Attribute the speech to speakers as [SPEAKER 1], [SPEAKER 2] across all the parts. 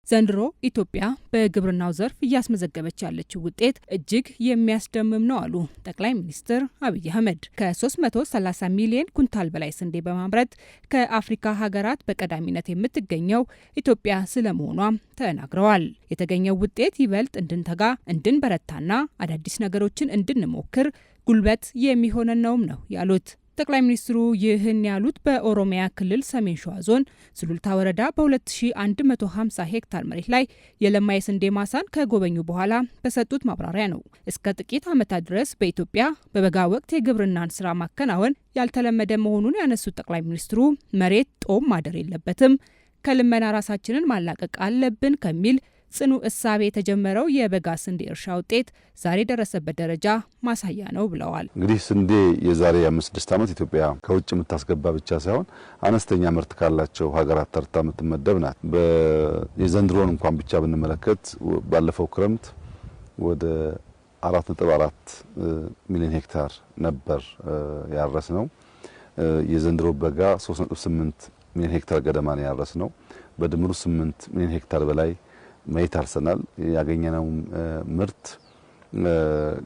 [SPEAKER 1] ዘንድሮ ኢትዮጵያ በግብርናው ዘርፍ እያስመዘገበች ያለችው ውጤት እጅግ የሚያስደምም ነው አሉ ጠቅላይ ሚኒስትር አብይ አህመድ። ከ330 ሚሊዮን ኩንታል በላይ ስንዴ በማምረት ከአፍሪካ ሀገራት በቀዳሚነት የምትገኘው ኢትዮጵያ ስለመሆኗም ተናግረዋል። የተገኘው ውጤት ይበልጥ እንድንተጋ፣ እንድንበረታና አዳዲስ ነገሮችን እንድንሞክር ጉልበት የሚሆነን ነውም ነው ያሉት። ጠቅላይ ሚኒስትሩ ይህን ያሉት በኦሮሚያ ክልል ሰሜን ሸዋ ዞን ሱሉልታ ወረዳ በ2150 ሄክታር መሬት ላይ የለማ የስንዴ ማሳን ከጎበኙ በኋላ በሰጡት ማብራሪያ ነው። እስከ ጥቂት ዓመታት ድረስ በኢትዮጵያ በበጋ ወቅት የግብርናን ስራ ማከናወን ያልተለመደ መሆኑን ያነሱት ጠቅላይ ሚኒስትሩ መሬት ጦም ማደር የለበትም፣ ከልመና ራሳችንን ማላቀቅ አለብን ከሚል ጽኑ እሳቤ የተጀመረው የበጋ ስንዴ እርሻ ውጤት ዛሬ የደረሰበት ደረጃ ማሳያ ነው ብለዋል።
[SPEAKER 2] እንግዲህ ስንዴ የዛሬ 5-6 ዓመት ኢትዮጵያ ከውጭ የምታስገባ ብቻ ሳይሆን አነስተኛ ምርት ካላቸው ሀገራት ተርታ የምትመደብ ናት። የዘንድሮን እንኳን ብቻ ብንመለከት ባለፈው ክረምት ወደ 4.4 ሚሊዮን ሄክታር ነበር ያረስ ነው። የዘንድሮ በጋ 3.8 ሚሊዮን ሄክታር ገደማ ነው ያረስ ነው። በድምሩ 8 ሚሊዮን ሄክታር በላይ መሬት አርሰናል። ያገኘነው ምርት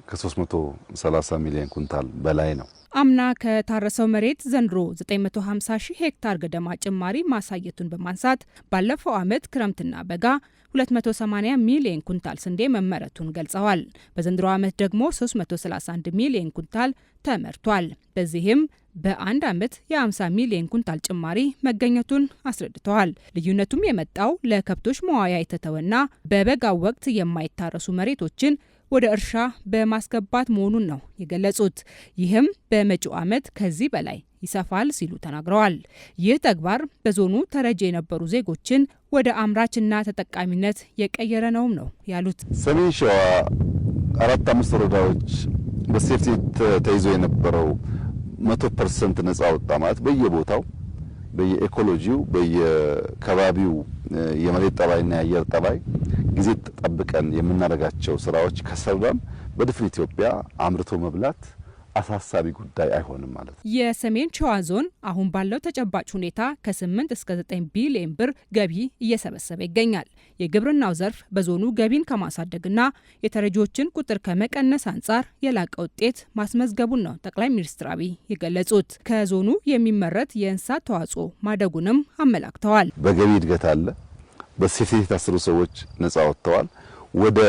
[SPEAKER 2] ከ330 ሚሊዮን ኩንታል በላይ ነው።
[SPEAKER 1] አምና ከታረሰው መሬት ዘንድሮ 950 ሺህ ሄክታር ገደማ ጭማሪ ማሳየቱን በማንሳት ባለፈው ዓመት ክረምትና በጋ 280 ሚሊዮን ኩንታል ስንዴ መመረቱን ገልጸዋል። በዘንድሮ ዓመት ደግሞ 331 ሚሊዮን ኩንታል ተመርቷል። በዚህም በአንድ ዓመት የ50 ሚሊዮን ኩንታል ጭማሪ መገኘቱን አስረድተዋል። ልዩነቱም የመጣው ለከብቶች መዋያ የተተወና በበጋው ወቅት የማይታረሱ መሬቶችን ወደ እርሻ በማስገባት መሆኑን ነው የገለጹት። ይህም በመጪው ዓመት ከዚህ በላይ ይሰፋል ሲሉ ተናግረዋል። ይህ ተግባር በዞኑ ተረጂ የነበሩ ዜጎችን ወደ አምራችና ተጠቃሚነት የቀየረ ነውም ነው ያሉት።
[SPEAKER 2] ሰሜን ሸዋ 4-5 ወረዳዎች በሴፍቲ ተይዞ የነበረው 100% ነጻ ወጣ ማለት በየቦታው በየኢኮሎጂው በየከባቢው የመሬት ጠባይና የአየር ጠባይ ጊዜ ተጠብቀን የምናደርጋቸው ስራዎች ከሰራን በድፍን ኢትዮጵያ አምርቶ መብላት አሳሳቢ ጉዳይ አይሆንም ማለት ነው።
[SPEAKER 1] የሰሜን ሸዋ ዞን አሁን ባለው ተጨባጭ ሁኔታ ከ8 እስከ 9 ቢሊዮን ብር ገቢ እየሰበሰበ ይገኛል። የግብርናው ዘርፍ በዞኑ ገቢን ከማሳደግና የተረጂዎችን ቁጥር ከመቀነስ አንጻር የላቀ ውጤት ማስመዝገቡን ነው ጠቅላይ ሚኒስትር አብይ የገለጹት። ከዞኑ የሚመረት የእንስሳት ተዋጽኦ ማደጉንም አመላክተዋል።
[SPEAKER 2] በገቢ እድገት አለ። በሴፍቲ የታሰሩ ሰዎች ነጻ ወጥተዋል። ወደ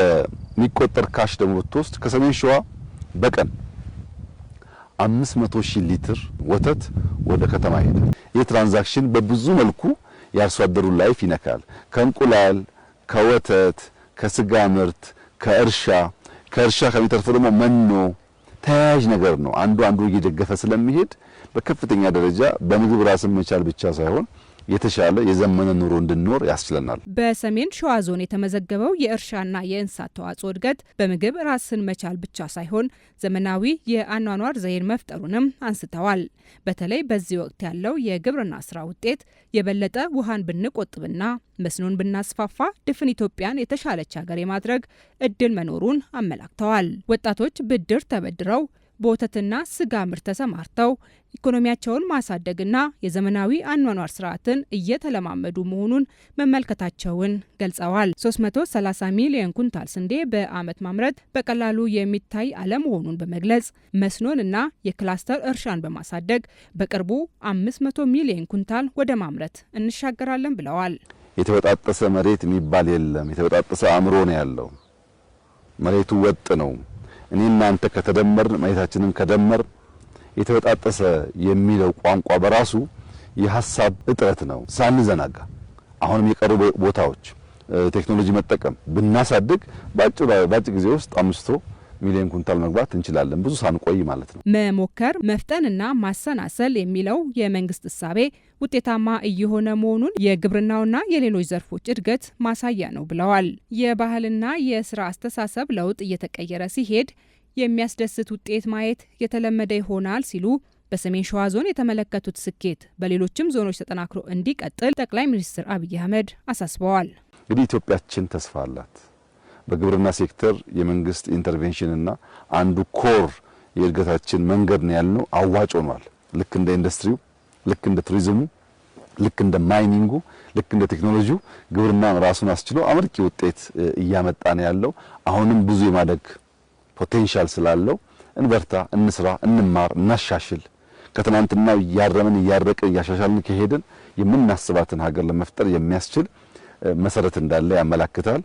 [SPEAKER 2] የሚቆጠር ካሽ ደግሞ ብትወስድ ከሰሜን ሸዋ በቀን 500,000 ሊትር ወተት ወደ ከተማ ሄደ። ይህ ትራንዛክሽን በብዙ መልኩ የአርሶ አደሩን ላይፍ ይነካል። ከእንቁላል፣ ከወተት፣ ከስጋ ምርት፣ ከእርሻ ከሚተርፈው ደግሞ መኖ ተያያዥ ነገር ነው። አንዱ እየደገፈ ስለሚሄድ በከፍተኛ ደረጃ በምግብ ራስን መቻል ብቻ ሳይሆን የተሻለ የዘመነ ኑሮ እንድንኖር ያስችለናል።
[SPEAKER 1] በሰሜን ሸዋ ዞን የተመዘገበው የእርሻና የእንስሳት ተዋጽኦ እድገት በምግብ ራስን መቻል ብቻ ሳይሆን ዘመናዊ የአኗኗር ዘይቤን መፍጠሩንም አንስተዋል። በተለይ በዚህ ወቅት ያለው የግብርና ስራ ውጤት የበለጠ ውሃን ብንቆጥብና መስኖን ብናስፋፋ ድፍን ኢትዮጵያን የተሻለች ሀገር የማድረግ እድል መኖሩን አመላክተዋል። ወጣቶች ብድር ተበድረው በወተትና ስጋ ምርት ተሰማርተው ኢኮኖሚያቸውን ማሳደግና የዘመናዊ አኗኗር ስርዓትን እየተለማመዱ መሆኑን መመልከታቸውን ገልጸዋል። 330 ሚሊዮን ኩንታል ስንዴ በዓመት ማምረት በቀላሉ የሚታይ አለመሆኑን በመግለጽ መስኖንና የክላስተር እርሻን በማሳደግ በቅርቡ 500 ሚሊዮን ኩንታል ወደ ማምረት እንሻገራለን ብለዋል።
[SPEAKER 2] የተበጣጠሰ መሬት የሚባል የለም። የተበጣጠሰ አእምሮ ነው ያለው። መሬቱ ወጥ ነው። እኔ እናንተ ከተደመር መሬታችንን ከደመር የተበጣጠሰ የሚለው ቋንቋ በራሱ የሐሳብ እጥረት ነው። ሳንዘናጋ አሁንም የቀሩ ቦታዎች ቴክኖሎጂ መጠቀም ብናሳድግ ባጭር ጊዜ ውስጥ 500 ሚሊዮን ኩንታል መግባት እንችላለን። ብዙ ሳንቆይ ማለት ነው።
[SPEAKER 1] መሞከር መፍጠንና ማሰናሰል የሚለው የመንግስት እሳቤ ውጤታማ እየሆነ መሆኑን የግብርናውና የሌሎች ዘርፎች እድገት ማሳያ ነው ብለዋል። የባህልና የስራ አስተሳሰብ ለውጥ እየተቀየረ ሲሄድ የሚያስደስት ውጤት ማየት የተለመደ ይሆናል ሲሉ በሰሜን ሸዋ ዞን የተመለከቱት ስኬት በሌሎችም ዞኖች ተጠናክሮ እንዲቀጥል ጠቅላይ ሚኒስትር አብይ አህመድ አሳስበዋል።
[SPEAKER 2] እንግዲህ ኢትዮጵያችን ተስፋ አላት። በግብርና ሴክተር የመንግስት ኢንተርቬንሽንና አንዱ ኮር የእድገታችን መንገድ ነው ያልነው አዋጭ ሆኗል። ልክ እንደ ኢንዱስትሪው፣ ልክ እንደ ቱሪዝሙ ልክ እንደ ማይኒንጉ ልክ እንደ ቴክኖሎጂው ግብርናን ራሱን አስችሎ አመርቂ ውጤት እያመጣ ነው ያለው። አሁንም ብዙ የማደግ ፖቴንሻል ስላለው እንበርታ፣ እንስራ፣ እንማር፣ እናሻሽል። ከትናንትናው ያረምን ያረቀን ያሻሻልን ከሄድን የምናስባትን ሀገር ለመፍጠር የሚያስችል መሰረት እንዳለ ያመለክታል።